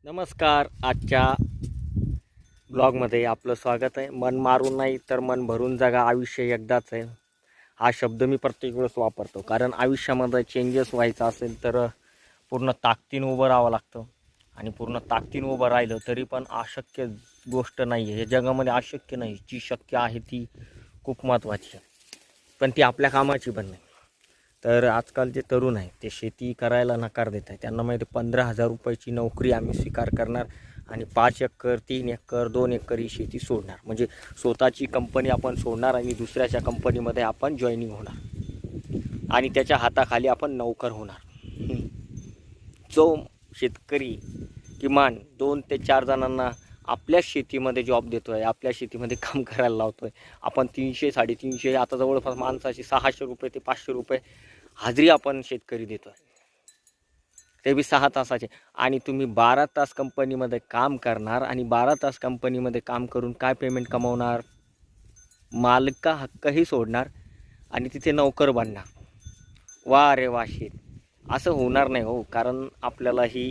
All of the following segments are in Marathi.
नमस्कार. आजच्या ब्लॉगमध्ये आपलं स्वागत आहे. मन मारून नाही तर मन भरून जगा, आयुष्य एकदाच आहे. हा शब्द मी प्रत्येक वेळेस वापरतो, कारण आयुष्यामध्ये चेंजेस व्हायचा असेल तर पूर्ण ताकदीनं उभं राहावं लागतं. आणि पूर्ण ताकदीनं उभं राहिलं तरी पण अशक्य गोष्ट नाही आहे. या जगामध्ये अशक्य नाही, जी शक्य आहे ती खूप महत्त्वाची आहे, पण ती आपल्या कामाची पण नाही. तर आजकाल जे तरुण आहे ते शेती करायला नकार देत आहे. त्यांना माहिती 15,000 रुपयाची नोकरी आम्ही स्वीकार करणार आणि 5 एकर 3 एकर 2 एकर ही शेती सोडणार. म्हणजे स्वतःची कंपनी आपण सोडणार आणि दुसऱ्याच्या कंपनीमध्ये आपण जॉईनिंग होणार आणि त्याच्या हाताखाली आपण नोकर होणार. जो शेतकरी किमान 2 ते 4 जणांना आपल्या शेतीमध्ये जॉब देतो आहे, आपल्या शेतीमध्ये काम करायला लावतो आहे. आपण 300 350 आता जवळपास माणसाची 600 रुपये ते 500 रुपये हाजरी आपण शेतकरी देतो आहे, ते बी 6 तासाचे. आणि तुम्ही 12 तास कंपनीमध्ये काम करणार आणि 12 तास कंपनीमध्ये काम करून काय पेमेंट कमवणार? मालका हक्कही सोडणार आणि तिथे नोकर बनणार. वा रे वा शेत. असं होणार नाही हो, कारण आपल्याला ही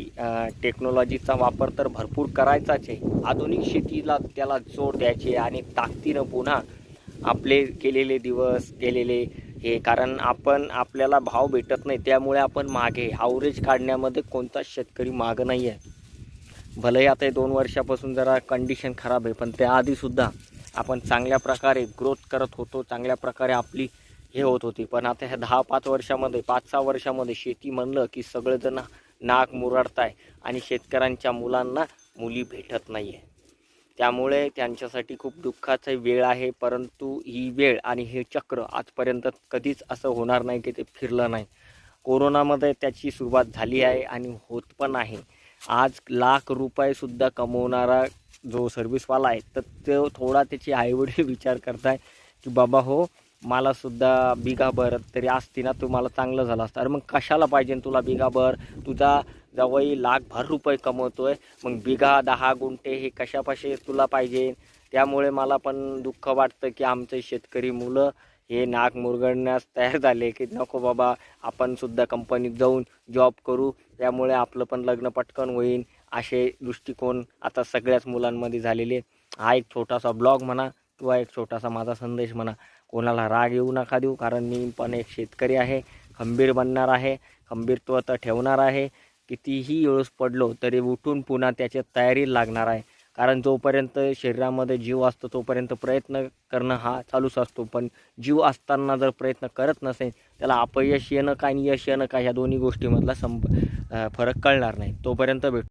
टेक्नॉलॉजीचा वापर तर भरपूर करायचाच आहे. आधुनिक शेतीला त्याला जोड द्यायचे आणि ताकदीनं पुन्हा आपले केलेले दिवस केलेले हे, कारण आपल्याला भाव भेटत नाही त्यामुळे आपण मागे. ॲव्हरेज काढण्यामध्ये कोणताच शेतकरी मागं नाही आहे. भलेही आता 2 वर्षापासून जरा कंडिशन खराब आहे, पण त्याआधीसुद्धा आपण चांगल्या प्रकारे ग्रोथ करत होतो, चांगल्या प्रकारे आपली हे होत होती. पण आता ह्या 10-5 वर्षामध्ये 5-6 वर्षामध्ये शेती म्हणलं की सगळेजण नाक मुरडताय आणि शेतकऱ्यांच्या मुलांना मुली भेटत नाही आहे. त्यामुळे त्यांच्यासाठी खूप दुःखाची वेळ आहे. परंतु ही वेळ आणि हे चक्र आजपर्यंत कधीच असं होणार नाही की ते फिरलं नाही. कोरोनामध्ये त्याची सुरुवात झाली आहे आणि होत पण आहे. आज लाख रुपयेसुद्धा कमवणारा जो सर्व्हिसवाला आहे तर तो थोडा त्याचे आईवडील विचार करताय की बाबा हो, मलासुद्धा बिगाभर तरी असती ना, तुम्हाला चांगलं झालं असतं. अरे मग कशाला पाहिजे तुला बिगाभर? तुझा जवळ लाखभर रुपये कमवतोय, मग बिघा 10 गुंठे हे कशापाशी तुला पाहिजे? त्यामुळे मला पण दुःख वाटतं की आमचे शेतकरी मुलं हे नाक मुरगळण्यास तयार झाले की नको बाबा, आपण सुद्धा कंपनीत जाऊन जॉब करू, त्यामुळे आपलं पण लग्न पटकन होईल. असे दृष्टिकोन आता सगळ्याच मुलांमध्ये झालेले. हा एक छोटासा ब्लॉग म्हणा किंवा एक छोटासा माझा संदेश म्हणा. कोणाला राग येऊ नका देऊ, कारण मी पण एक शेतकरी आहे. खंबीर बनणार आहे, खंबीरत्व तर ठेवणार आहे. कितीही वेळेस पडलो तरी उठून पुन्हा त्याच्या तयारीला लागणार आहे. कारण जोपर्यंत शरीरामध्ये जीव असतो तोपर्यंत प्रयत्न करणं हा चालूच असतो. पण जीव असताना जर प्रयत्न करत नसेल त्याला अपयश येणं काय आणि यश येणं काय ह्या दोन्ही गोष्टीमधला फरक कळणार नाही. तोपर्यंत भेटू.